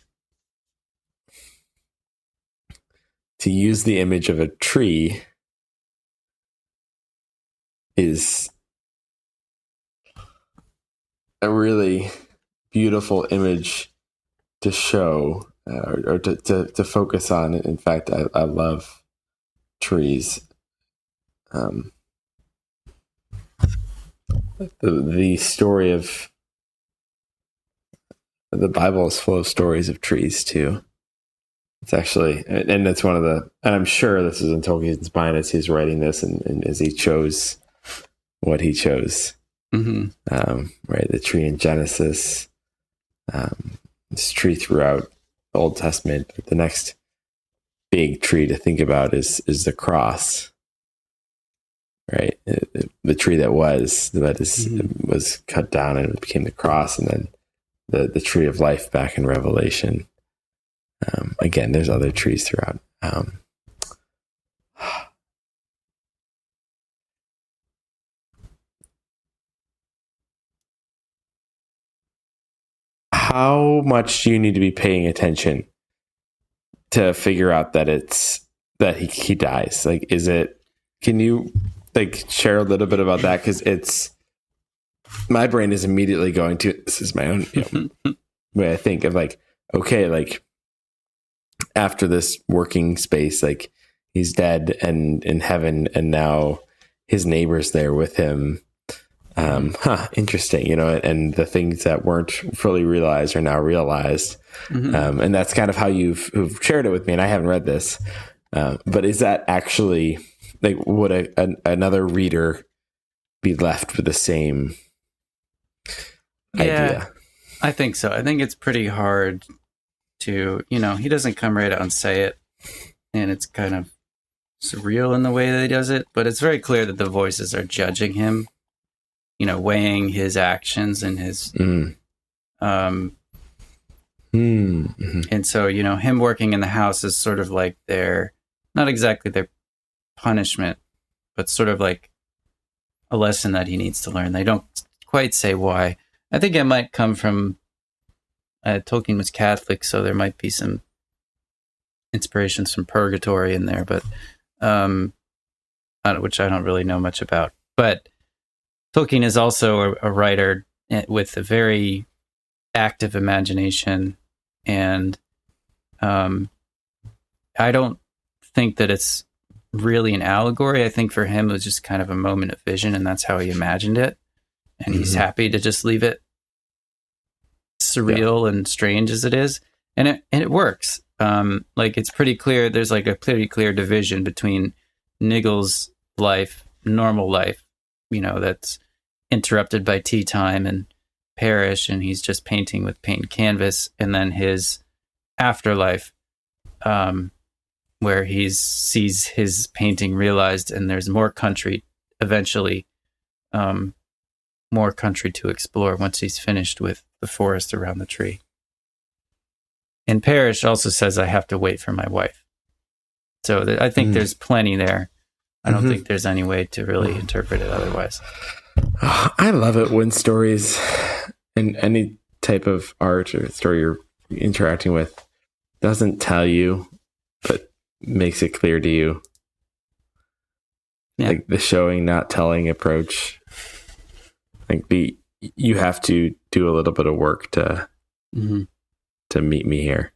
to use the image of a tree is a really beautiful image to show or to focus on. In fact, I love trees. The story of the Bible is full of stories of trees too. It's actually, and it's one of the, and I'm sure this is in Tolkien's mind as he's writing this and as he chose what he chose. Right, the tree in Genesis, this tree throughout the Old Testament. The next big tree to think about is the cross, right? The tree that was cut down and it became the cross, and then the tree of life back in Revelation. Again, there's other trees throughout. How much do you need to be paying attention to figure out that he dies? Like, can you like share a little bit about that? Because my brain is immediately going to, this is my own way I think of like, okay, like after this working space, like he's dead and in heaven and now his neighbor's there with him. Interesting, and the things that weren't fully realized are now realized. And that's kind of how you've shared it with me, and I haven't read this. But is that actually, like, would another reader be left with the same idea? I think so. I think it's pretty hard to, he doesn't come right out and say it, and it's kind of surreal in the way that he does it, but it's very clear that the voices are judging him, weighing his actions and his, and so, him working in the house is sort of like not exactly their punishment, but sort of like a lesson that he needs to learn. They don't quite say why. I think it might come from, Tolkien was Catholic, so there might be some inspirations from purgatory in there, but, which I don't really know much about, but Tolkien is also a writer with a very active imagination, and I don't think that it's really an allegory. I think for him it was just kind of a moment of vision, and that's how he imagined it, and he's happy to just leave it surreal and strange as it is, and it works. Like it's pretty clear. There's like a pretty clear division between Niggle's life, normal life, that's interrupted by tea time and parish, and he's just painting with paint and canvas, and then his afterlife, where he sees his painting realized, and there's more country eventually, more country to explore once he's finished with the forest around the tree. And parish also says, I have to wait for my wife. So I think there's plenty there. I don't think there's any way to really interpret it otherwise. I love it when stories and any type of art or story you're interacting with doesn't tell you, but makes it clear to you. Yeah. Like the showing, not telling approach. Like you have to do a little bit of work to meet me here.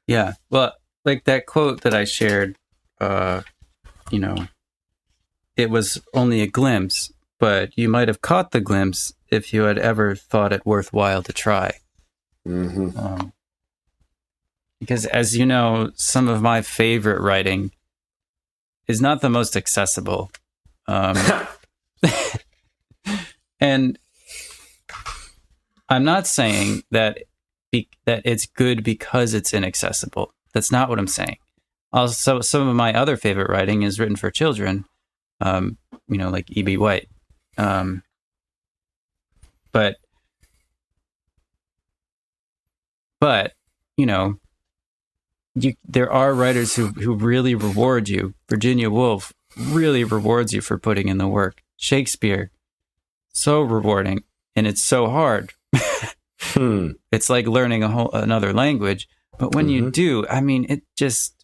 Yeah. Well, like that quote that I shared, you know, it was only a glimpse, but you might have caught the glimpse if you had ever thought it worthwhile to try. Because as you know, some of my favorite writing is not the most accessible. And I'm not saying that that it's good because it's inaccessible. That's not what I'm saying. Also, some of my other favorite writing is written for children, you know, like E.B. White. But you know, there are writers who really reward you. Virginia Woolf really rewards you for putting in the work. Shakespeare, so rewarding, and it's so hard. It's like learning another language. But when you do, I mean, it's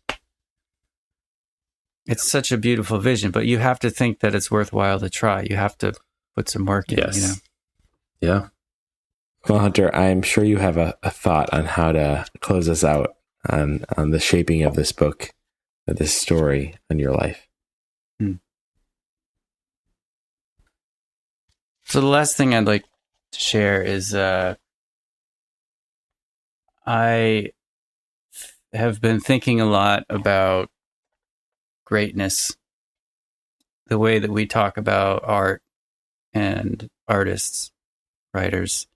such a beautiful vision. But you have to think that it's worthwhile to try. You have to put some work in. Yes. You know. Yeah. Well, Hunter, I'm sure you have a thought on how to close us out on the shaping of this book, of this story in your life. So the last thing I'd like to share is I have been thinking a lot about greatness, the way that we talk about art and artists, writers.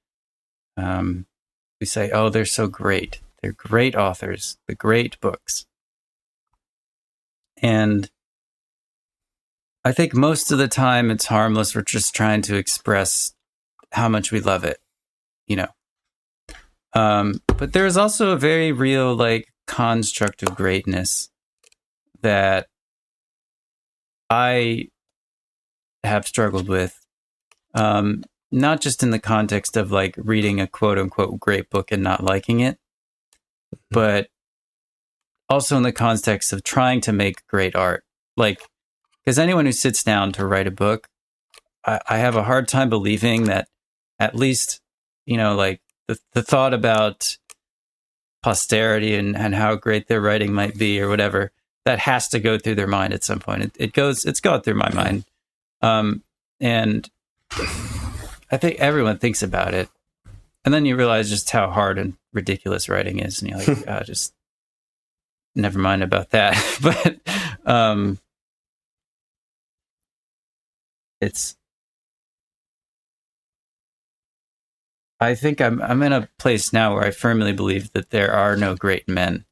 We say, oh, they're so great. They're great authors, the great books. And I think most of the time it's harmless. We're just trying to express how much we love it, you know. But there's also a very real, like, construct of greatness that I have struggled with. Not just in the context of like reading a quote unquote great book and not liking it, but also in the context of trying to make great art. Like, because anyone who sits down to write a book, I have a hard time believing that at least, you know, like the thought about posterity and how great their writing might be or whatever, that has to go through their mind at some point. It's gone through my mind. And I think everyone thinks about it. And then you realize just how hard and ridiculous writing is. And you're like, just never mind about that. But I think I'm in a place now where I firmly believe that there are no great men.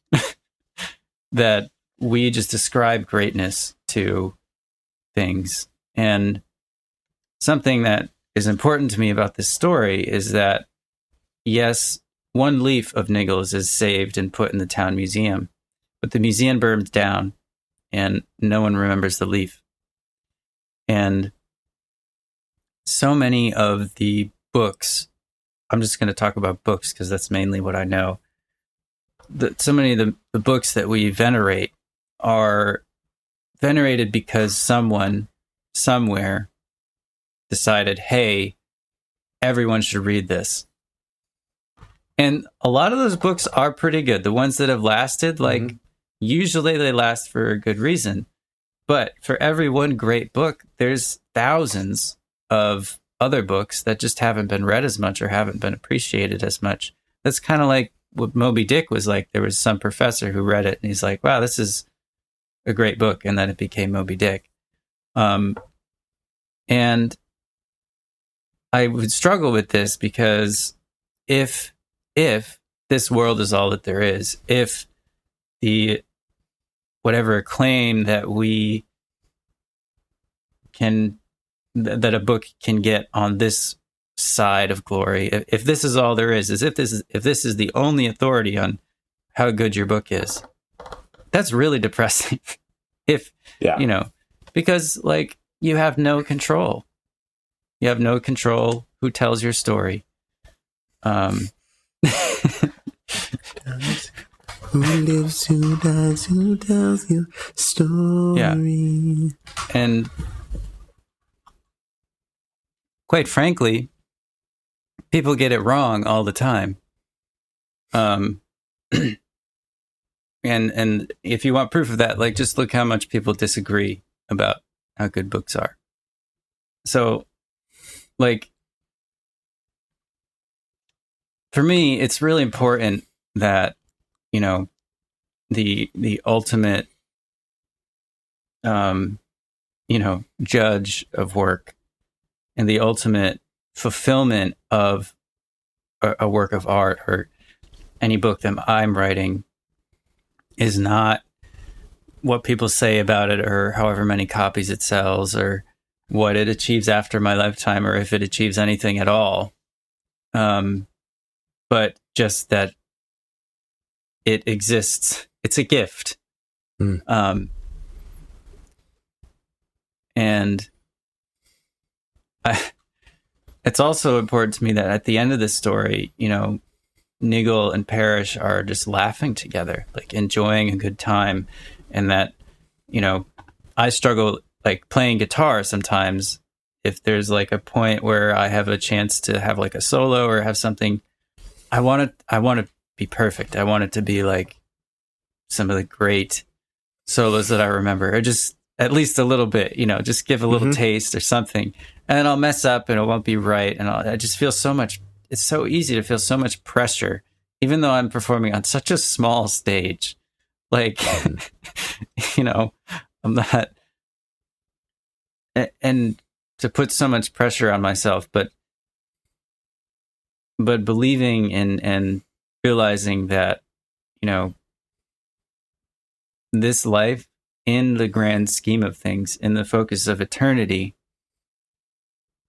That we just ascribe greatness to things. And something that is important to me about this story is that, yes, one leaf of Niggle's is saved and put in the town museum, but the museum burns down and no one remembers the leaf. And so many of the books, I'm just going to talk about books because that's mainly what I know. So many of the books that we venerate are venerated because someone somewhere decided, hey, everyone should read this. And a lot of those books are pretty good. The ones that have lasted, like, usually they last for a good reason. But for every one great book, there's thousands of other books that just haven't been read as much or haven't been appreciated as much. That's kind of like what Moby Dick was like. There was some professor who read it and he's like, wow, this is a great book. And then it became Moby Dick. And I would struggle with this because if this world is all that there is, if the whatever acclaim that we can, that a book can get on this side of glory, if this is all there is if this is the only authority on how good your book is, that's really depressing. If, you know, because like you have no control. You have no control who tells your story. Who lives, who dies, who tells your story. Yeah. And quite frankly, people get it wrong all the time. And if you want proof of that, like just look how much people disagree about how good books are. So, like, for me, it's really important that, you know, the ultimate, you know, judge of work and the ultimate fulfillment of a work of art or any book that I'm writing is not what people say about it or however many copies it sells or what it achieves after my lifetime or if it achieves anything at all. But just that it exists. It's a gift. And it's also important to me that at the end of the story, you know, Niggle and Parrish are just laughing together, like enjoying a good time. And that, you know, I struggle like playing guitar sometimes. If there's like a point where I have a chance to have like a solo or have something, I want to be perfect. I want it to be like some of the great solos that I remember, or just at least a little bit, you know, just give a little taste or something. And I'll mess up and it won't be right. And I just feel so much, it's so easy to feel so much pressure, even though I'm performing on such a small stage. Like, you know, I'm not, and to put so much pressure on myself, but believing in and realizing that, you know, this life in the grand scheme of things, in the focus of eternity,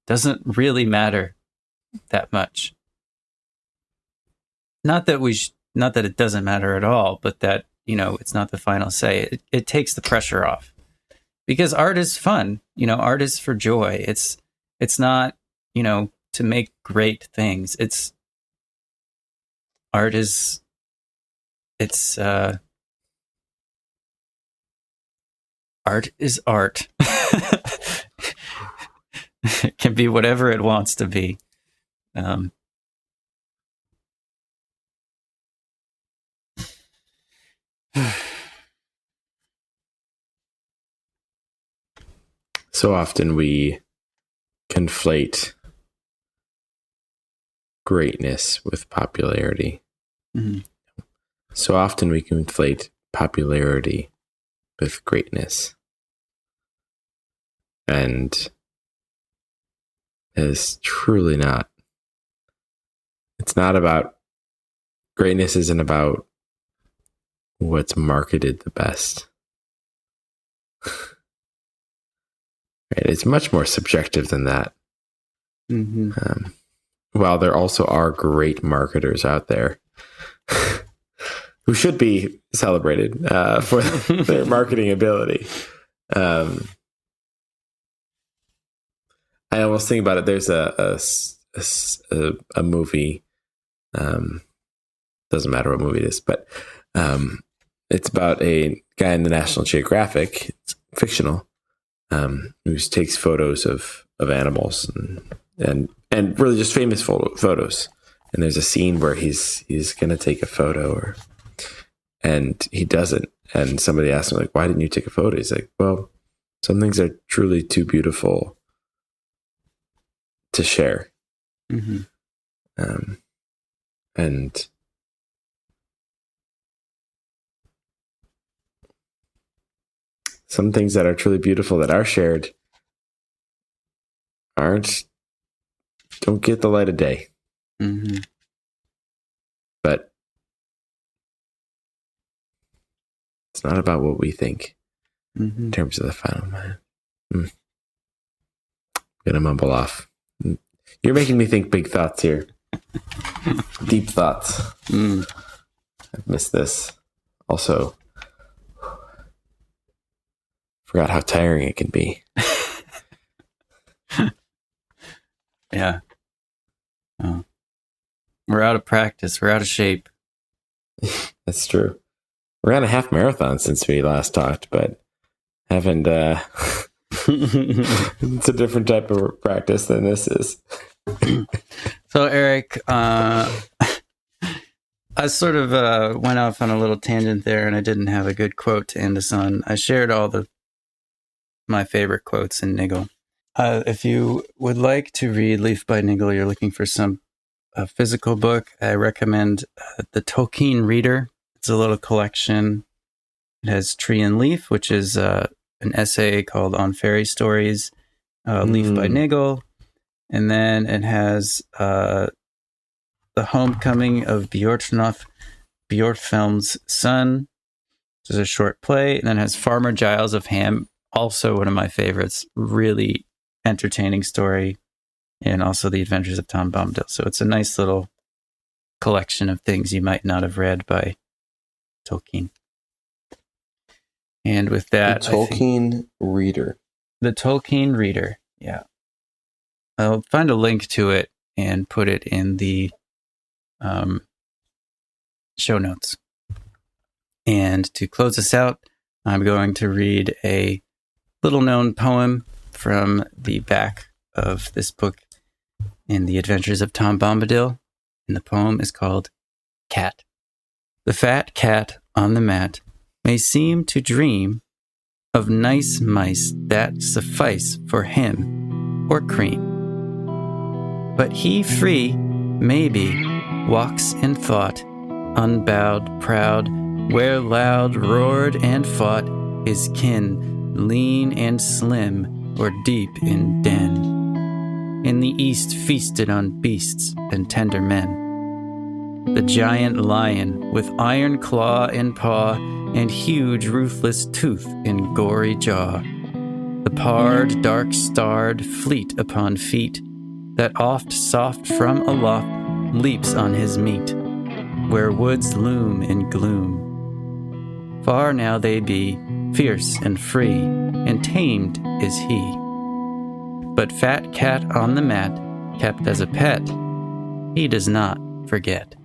doesn't really matter that much. Not that not that it doesn't matter at all, but that, you know, it's not the final say. It takes the pressure off, because art is fun. You know, art is for joy. It's not, you know, to make great things. Art is art. It can be whatever it wants to be. So often we conflate greatness with popularity. Mm-hmm. So often we conflate popularity with greatness. And it's truly not. It's not about, greatness isn't about what's marketed the best. Right? It's much more subjective than that. Mm-hmm. While there also are great marketers out there who should be celebrated for their marketing ability. I almost think about it. There's a movie. Doesn't matter what movie it is, but it's about a guy in the National Geographic. It's fictional. Who takes photos of animals and really just famous photos. And there's a scene where he's going to take a photo and he doesn't. And somebody asks him, like, why didn't you take a photo? He's like, well, some things are truly too beautiful to share. Mm-hmm. And some things that are truly beautiful that are shared don't get the light of day. Mm-hmm. But it's not about what we think in terms of the final man. I'm gonna mumble off. You're making me think big thoughts here. Deep thoughts. I've missed this. Also, Forgot how tiring it can be. Yeah. Oh. We're out of practice. We're out of shape. That's true. We're on a half marathon since we last talked, but haven't. It's a different type of practice than this is. So, Eric, I sort of went off on a little tangent there, and I didn't have a good quote to end us on. I shared all my favorite quotes in Niggle. If you would like to read Leaf by Niggle, you're looking for a physical book, I recommend the Tolkien Reader. It's a little collection. It has Tree and Leaf, which is an essay called On Fairy Stories, Leaf by Niggle. And then it has The Homecoming of Bjornfell's Son, which is a short play. And then it has Farmer Giles of Ham, also one of my favorites. Really entertaining story. And also The Adventures of Tom Bombadil. So it's a nice little collection of things you might not have read by Tolkien. And with that, the Tolkien Reader. The Tolkien Reader, yeah. I'll find a link to it and put it in the show notes. And to close us out, I'm going to read a little-known poem from the back of this book in The Adventures of Tom Bombadil. And the poem is called Cat. The fat cat on the mat may seem to dream of nice mice that suffice for him or cream. But he free, maybe, walks in thought, unbowed, proud, where loud roared and fought his kin, lean and slim, or deep in den. In the east feasted on beasts and tender men. The giant lion with iron claw and paw and huge ruthless tooth and gory jaw. The pard dark-starred fleet upon feet that oft soft from aloft leaps on his meat, where woods loom in gloom. Far now they be, fierce and free, and tamed is he. But fat cat on the mat, kept as a pet, he does not forget.